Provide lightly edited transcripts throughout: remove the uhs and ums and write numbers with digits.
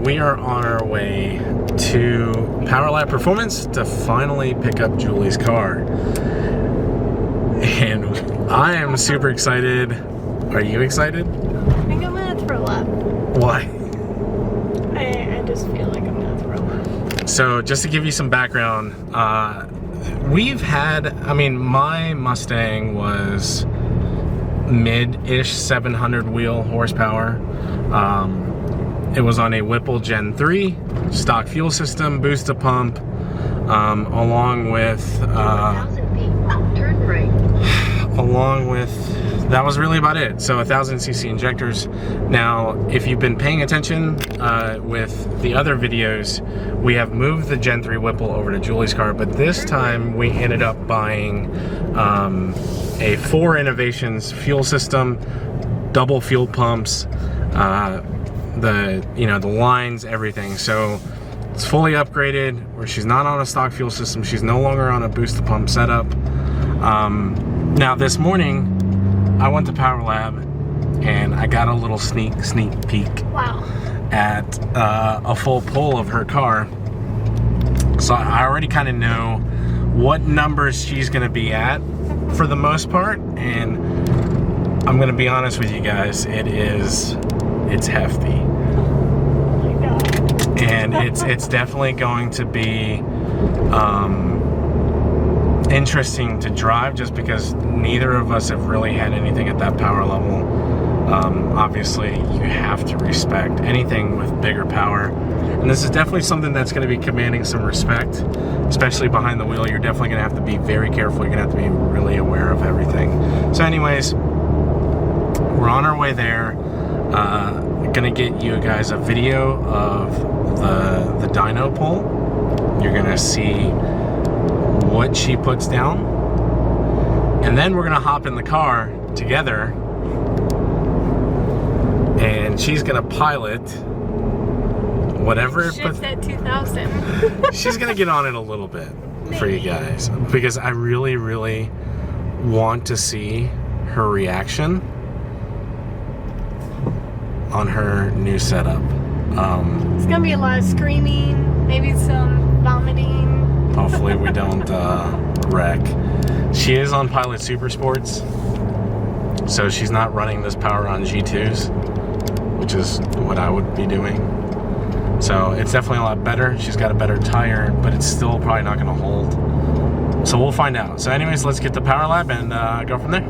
we are on our way to Powerlab Performance to finally pick up Julie's car. And I am super excited. Are you excited? I think I'm gonna throw up. Why? I just feel like I'm gonna throw up. So just to give you some background, we've had, my Mustang was mid-ish 700 wheel horsepower. It was on a Whipple Gen 3 stock fuel system, booster pump, along with that was really about it. So 1000cc injectors. Now, if you've been paying attention with the other videos, we have moved the Gen 3 Whipple over to Julie's car, but this time we ended up buying a 4 Innovations fuel system, double fuel pumps, the lines, everything. So it's fully upgraded, where she's not on a stock fuel system. She's no longer on a booster pump setup. Now this morning, I went to Powerlab and I got a little sneak peek at a full pull of her car. So I already kind of know what numbers she's gonna be at for the most part, and I'm gonna be honest with you guys, it's hefty. Oh my God. And it's definitely going to be interesting to drive, just because neither of us have really had anything at that power level. Obviously, you have to respect anything with bigger power, and this is definitely something that's going to be commanding some respect, especially behind the wheel. You're definitely going to have to be very careful. You're going to have to be really aware of everything. So anyways, we're on our way there. Gonna get you guys a video of the dyno pull. You're gonna see what she puts down, and then we're gonna hop in the car together, and she's gonna pilot whatever it puts. At 2000. She's gonna get on it a little bit for you guys, because I really, really want to see her reaction on her new setup. It's gonna be a lot of screaming, maybe some vomiting. Hopefully we don't wreck. She is on Pilot Super Sports, so she's not running this power on G2s, which is what I would be doing. So it's definitely a lot better. She's got a better tire, but it's still probably not gonna hold. So we'll find out. So anyways, let's get to Powerlab and go from there.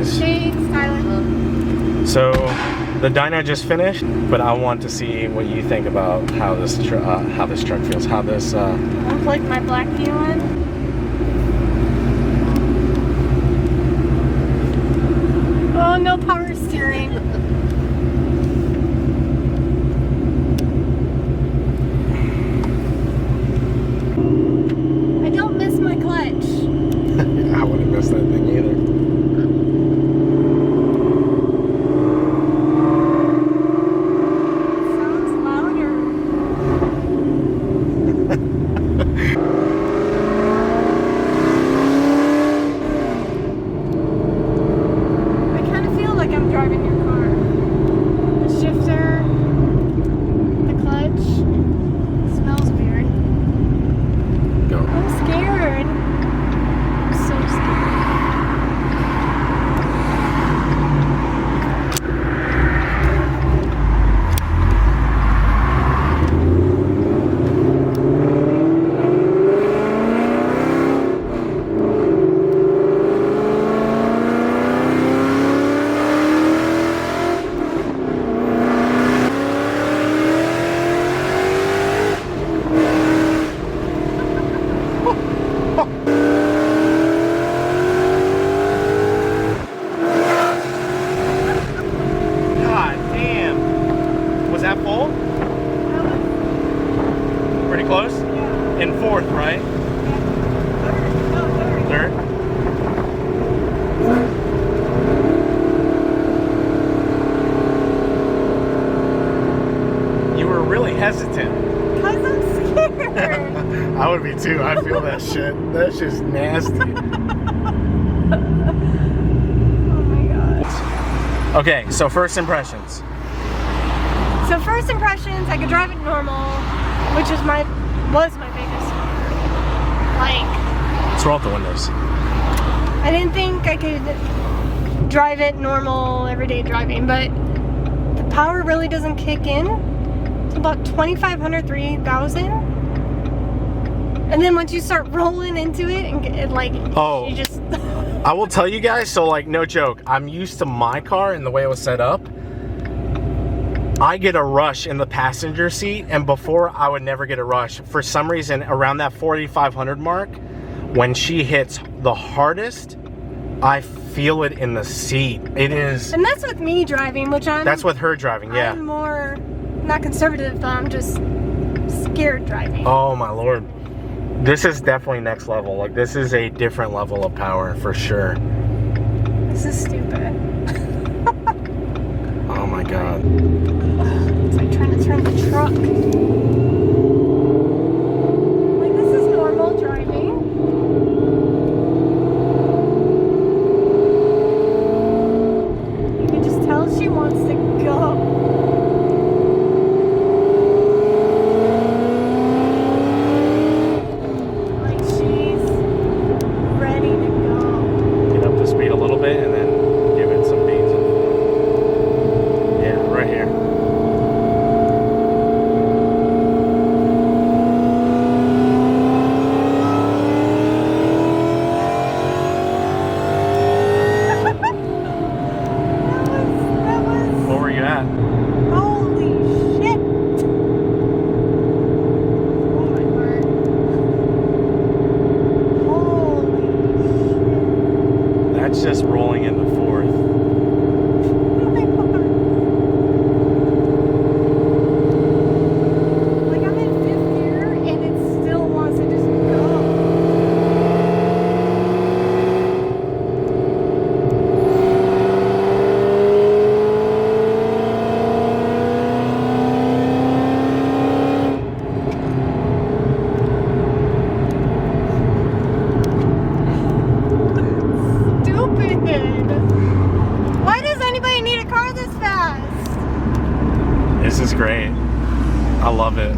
guys. Thanks, Tyler. So the dyno just finished, but I want to see what you think about how this truck feels. How this. Unplugged my black view in. Oh, no power steering. I don't miss my clutch. I wouldn't miss that thing either. In fourth, right? Third. You were really hesitant. Because I'm scared. I would be too. I feel that shit. That shit's nasty. Oh my god. Okay, so first impressions. So first impressions, I could drive it normal, which is was my biggest let's roll out the windows. I didn't think I could drive it normal everyday driving, but the power really doesn't kick in till about 2,500, 3,000. And then once you start rolling into it and get it, like, you just I will tell you guys, so like, no joke, I'm used to my car and the way it was set up. I get a rush in the passenger seat, and before I would never get a rush. For some reason, around that 4,500 mark, when she hits the hardest, I feel it in the seat. It is. And that's with me driving, which That's with her driving, yeah. I'm more, not conservative, but I'm just scared driving. Oh my lord. This is definitely next level. Like, this is a different level of power, for sure. This is stupid. Oh my god. It's like trying to turn the truck. Like, this is normal driving. You can just tell she wants to go. Like, she's ready to go. Get up to speed a little bit and then give it some beans and right here. That was. Where were you at? Holy shit! Oh my word. Holy shit. That's just rolling into fourth. Oh my god. Like, I'm in fifth gear and it still wants to just go. Stupid. Why does anybody need a car this fast? This is great. I love it.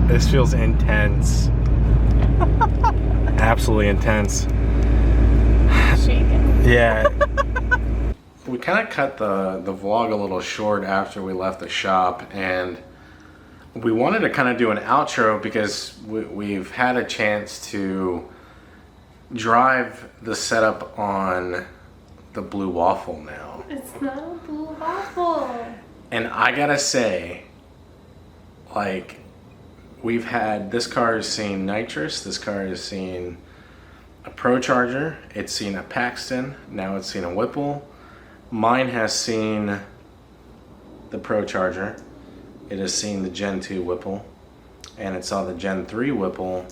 This feels intense. Absolutely intense. Shaking. Yeah. We kind of cut the vlog a little short after we left the shop, and we wanted to kind of do an outro because we've had a chance to drive the setup on the blue waffle now. It's not a blue waffle. And I gotta say, like, this car has seen nitrous, this car has seen a Pro Charger, it's seen a Paxton, now it's seen a Whipple. Mine has seen the Pro Charger, it has seen the Gen 2 Whipple, and it saw the Gen 3 Whipple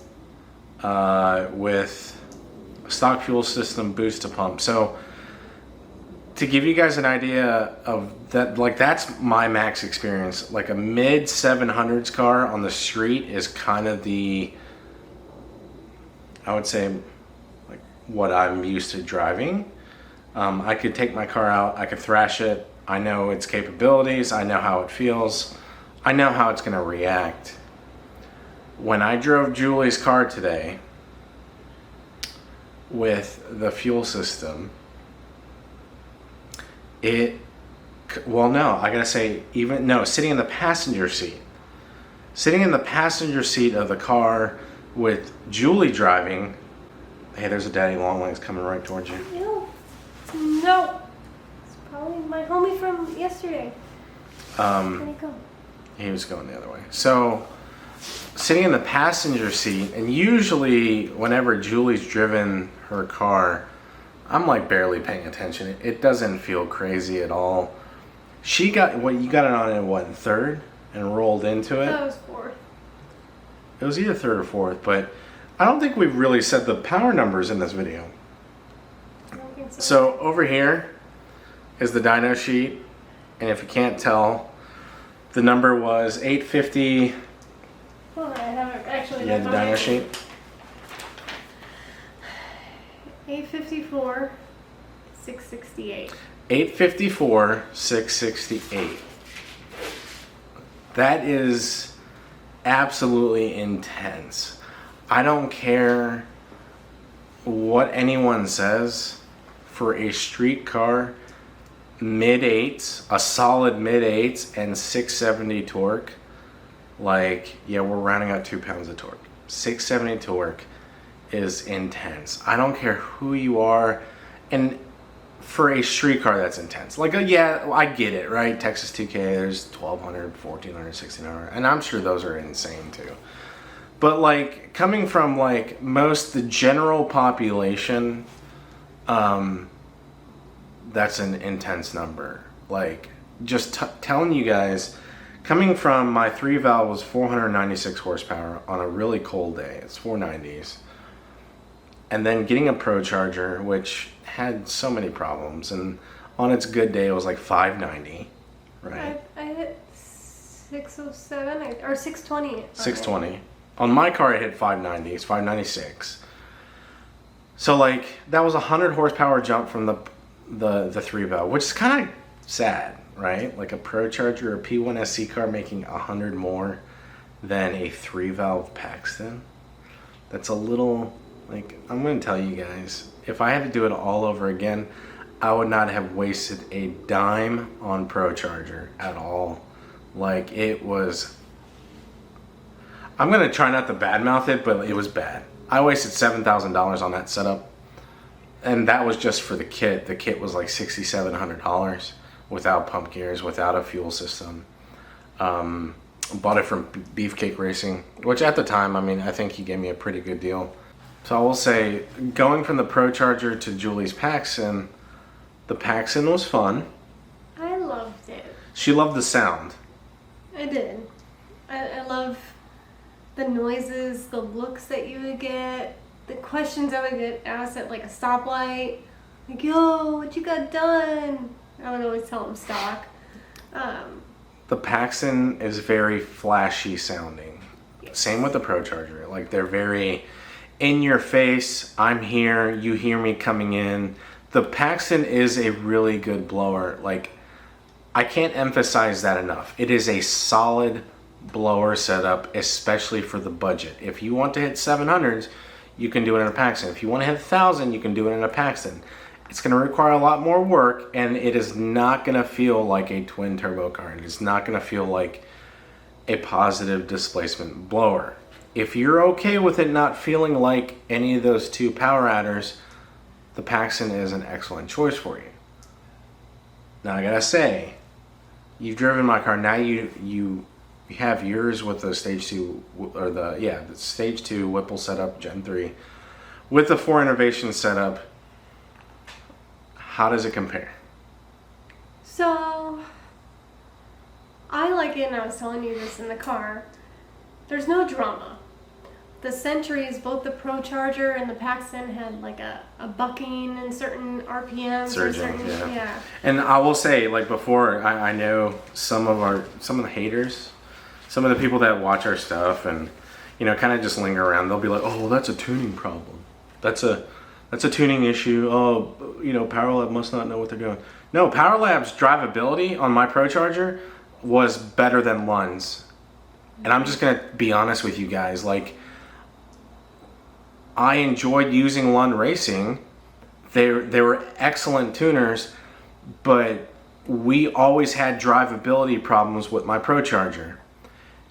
with a stock fuel system boost to pump. So to give you guys an idea of that, like, that's my max experience. Like a mid 700s car on the street is kind of I would say, like, what I'm used to driving. I could take my car out, I could thrash it, I know its capabilities, I know how it feels, I know how it's gonna react. When I drove Julie's car today with the fuel system, I gotta say, sitting in the passenger seat. Sitting in the passenger seat of the car with Julie driving. Hey, there's a daddy long legs coming right towards you. Ew. No. It's probably my homie from yesterday. Where'd he go? He was going the other way. So, sitting in the passenger seat, and usually whenever Julie's driven her car, I'm like barely paying attention. It doesn't feel crazy at all. You got it on in what, third, and rolled into it? That was fourth. It was either third or fourth, but I don't think we've really said the power numbers in this video. I don't think so. So over here is the dyno sheet, and if you can't tell, the number was 850. Hold on, I haven't actually. Yeah, the dyno sheet. 854, 668. 854, 668. That is absolutely intense. I don't care what anyone says, for a street car, mid-8s, a solid mid-8s and 670 torque, like, yeah, we're rounding out 2 pounds of torque. 670 torque is intense. I don't care who you are, and for a street car, that's intense. Like, yeah, I get it, right? Texas 2K, there's 1200, 1400, 1600, and I'm sure those are insane too. But like, coming from like the general population, that's an intense number. Like, just telling you guys, coming from my 3-valve was 496 horsepower on a really cold day. It's 490s. And then getting a Pro Charger, which had so many problems, and on its good day it was like 590, right? I hit 607 or 620. 620. On my car it hit 590. It's 596. So like, that was a 100 horsepower jump from the 3-valve, which is kind of sad, right? Like a Pro Charger or P1 SC car making 100 more than a 3-valve Paxton. That's a little, like, I'm going to tell you guys, if I had to do it all over again, I would not have wasted a dime on Pro Charger at all. Like, it was, I'm going to try not to badmouth it, but it was bad. I wasted $7,000 on that setup, and that was just for the kit. The kit was like $6,700 without pump gears, without a fuel system. Bought it from Beefcake Racing, which at the time, I mean, I think he gave me a pretty good deal. So I will say, going from the Pro Charger to Julie's Paxton, the Paxton was fun. I loved it. She loved the sound. I did. I love the noises, the looks that you would get, the questions I would get asked at like a stoplight. Like, yo, what you got done? I would always tell them stock. The Paxton is very flashy sounding. Yes. Same with the Pro Charger. Like, they're very in your face. I'm here. You hear me coming in. The Paxton is a really good blower. Like, I can't emphasize that enough. It is a solid blower setup, especially for the budget. If you want to hit 700s, you can do it in a Paxton. If you want to hit 1,000, you can do it in a Paxton. It's going to require a lot more work, and it is not going to feel like a twin turbo car. It is not going to feel like a positive displacement blower. If you're okay with it not feeling like any of those two power adders, the Paxton is an excellent choice for you. Now I gotta say, you've driven my car. Now you have yours with the stage 2 or the stage 2 Whipple setup Gen 3 with the 4 Innovation setup. How does it compare? So I like it, and I was telling you this in the car. There's no drama. The Centuries, both the Pro Charger and the Paxton, had like a bucking in certain RPMs. Surging, yeah. And I will say, like before, I know some of the haters, some of the people that watch our stuff and, you know, kind of just linger around. They'll be like, "Oh, well, that's a tuning problem. That's a tuning issue. Oh, you know, Powerlab must not know what they're doing." No, Powerlab's drivability on my Pro Charger was better than Lund's. And I'm just gonna be honest with you guys, like, I enjoyed using Lund Racing. They were excellent tuners, but we always had drivability problems with my Pro Charger.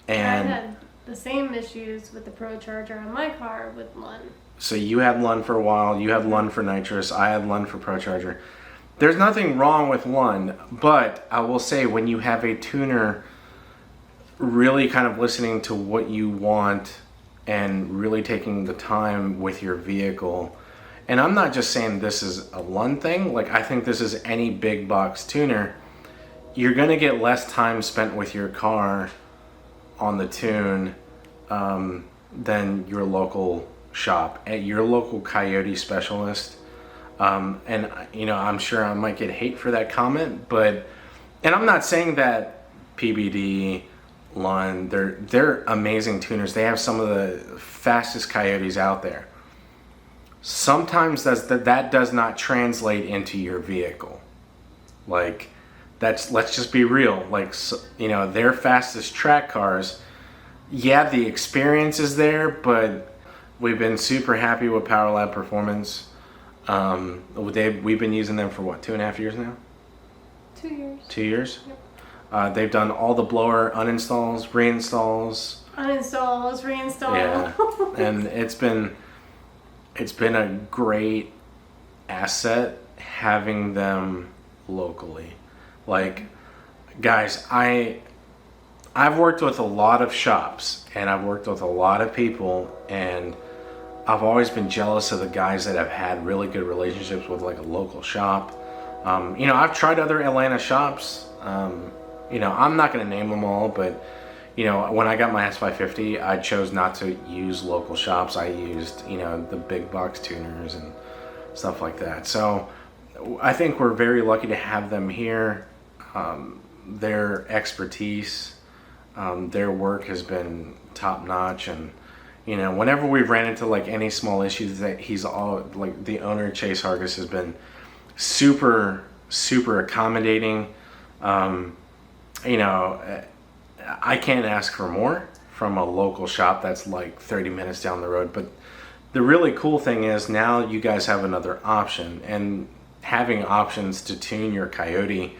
And I had the same issues with the Pro Charger on my car with Lund. So you had Lund for a while, you had Lund for nitrous, I had Lund for Pro Charger. There's nothing wrong with Lund, but I will say when you have a tuner really kind of listening to what you want and really taking the time with your vehicle, and I'm not just saying this is a Lund thing, like I think this is any big box tuner, you're gonna get less time spent with your car on the tune than your local shop, at your local Coyote specialist. And you know, I'm sure I might get hate for that comment, but, and I'm not saying that PBD, Lund, they're amazing tuners. They have some of the fastest Coyotes out there. Sometimes that does not translate into your vehicle. Like, let's just be real. Like, you know, their fastest track cars, yeah, the experience is there, but we've been super happy with Powerlab performance. We've been using them for what, 2.5 years now? 2 years. 2 years? Yep. They've done all the blower uninstalls, reinstalls. Uninstalls, reinstall. Yeah, and it's been a great asset having them locally. Like, guys, I've worked with a lot of shops and I've worked with a lot of people, and I've always been jealous of the guys that have had really good relationships with like a local shop. You know, I've tried other Atlanta shops. You know, I'm not going to name them all, but, you know, when I got my S550, I chose not to use local shops. I used, you know, the big box tuners and stuff like that. So I think we're very lucky to have them here. Their expertise, their work has been top notch, and, you know, whenever we've ran into like any small issues, that the owner, Chase Hargis, has been super accommodating. You know, I can't ask for more from a local shop that's like 30 minutes down the road. But the really cool thing is now you guys have another option, and having options to tune your Coyote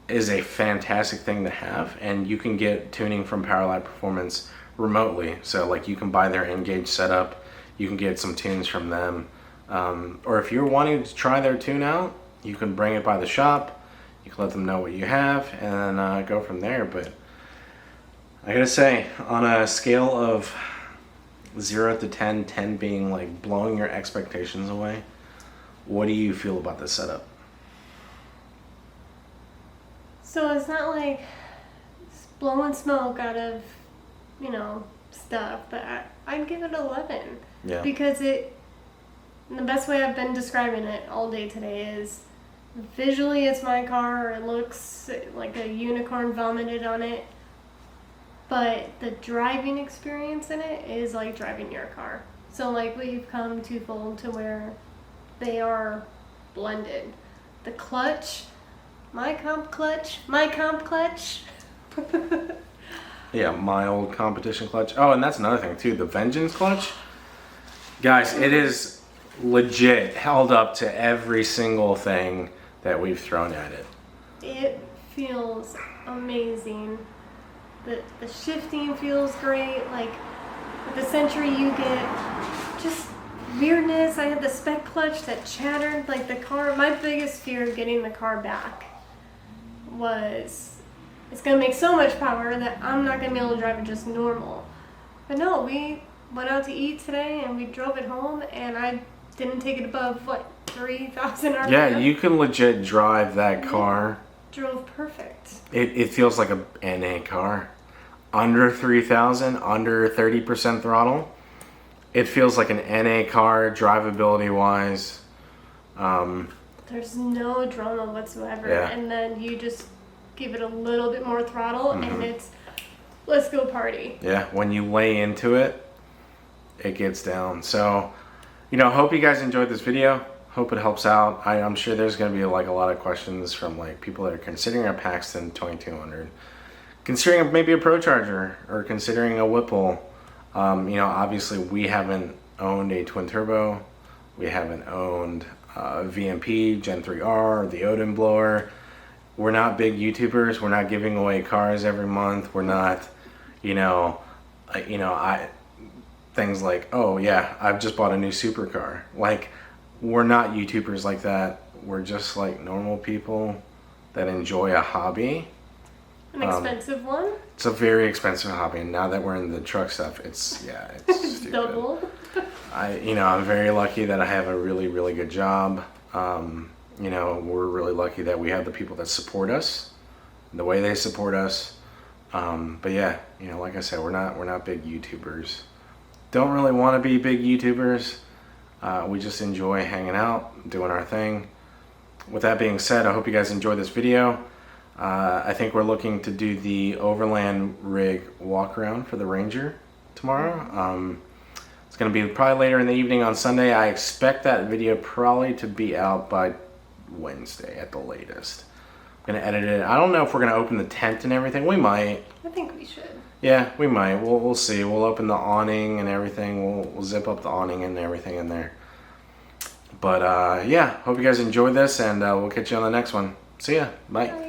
is a fantastic thing to have. And you can get tuning from Powerlab Performance remotely. So like you can buy their Engage setup, you can get some tunes from them. Or if you're wanting to try their tune out, you can bring it by the shop. You can let them know what you have and go from there. But I gotta say, on a scale of 0 to 10, 10 being like blowing your expectations away, what do you feel about this setup? So it's not like it's blowing smoke out of, you know, stuff, but I'd give it 11. Yeah. Because the best way I've been describing it all day today is, visually it's my car, it looks like a unicorn vomited on it, but the driving experience in it is like driving your car. So like we've come twofold to where they are blended. The clutch, my comp clutch. Yeah, my old competition clutch. Oh, and that's another thing too, the Vengeance clutch. Guys, it is legit held up to every single thing that we've thrown at it. It feels amazing. The shifting feels great. Like with the Century you get just weirdness. I had the spec clutch that chattered like the car. My biggest fear is getting the car back. was it's gonna make so much power that I'm not gonna be able to drive it just normal. But no, we went out to eat today and we drove it home, and I didn't take it above, what, 3,000 RPM? Yeah, you can legit drive that car. Drove perfect. It feels like a NA car. Under 3,000, under 30% throttle. It feels like an NA car, drivability wise. There's no drama whatsoever. Yeah. And then you just give it a little bit more throttle and it's, let's go party. Yeah, when you lay into it, it gets down. So, you know, hope you guys enjoyed this video. Hope it helps out. I'm sure there's going to be like a lot of questions from like people that are considering a Paxton 2200, considering maybe a Pro Charger, or considering a Whipple. You know, obviously we haven't owned a twin turbo. We haven't owned VMP Gen 3R, the Odin blower. We're not big YouTubers. We're not giving away cars every month. We're not, things like, oh yeah, I've just bought a new supercar. Like, we're not YouTubers like that. We're just like normal people that enjoy a hobby. An expensive one? It's a very expensive hobby, and now that we're in the truck stuff, it's stupid. Double. I'm very lucky that I have a really, really good job. We're really lucky that we have the people that support us, the way they support us. But yeah, like I said, we're not big YouTubers. Don't really want to be big YouTubers. We just enjoy hanging out, doing our thing. With that being said, I hope you guys enjoyed this video. I think we're looking to do the Overland rig walk around for the Ranger tomorrow. It's going to be probably later in the evening on Sunday. I expect that video probably to be out by Wednesday at the latest. I'm going to edit it. I don't know if we're going to open the tent and everything. We might. I think we should. Yeah, we might. We'll see. We'll open the awning and everything. We'll zip up the awning and everything in there. But yeah, hope you guys enjoyed this, and we'll catch you on the next one. See ya. Bye.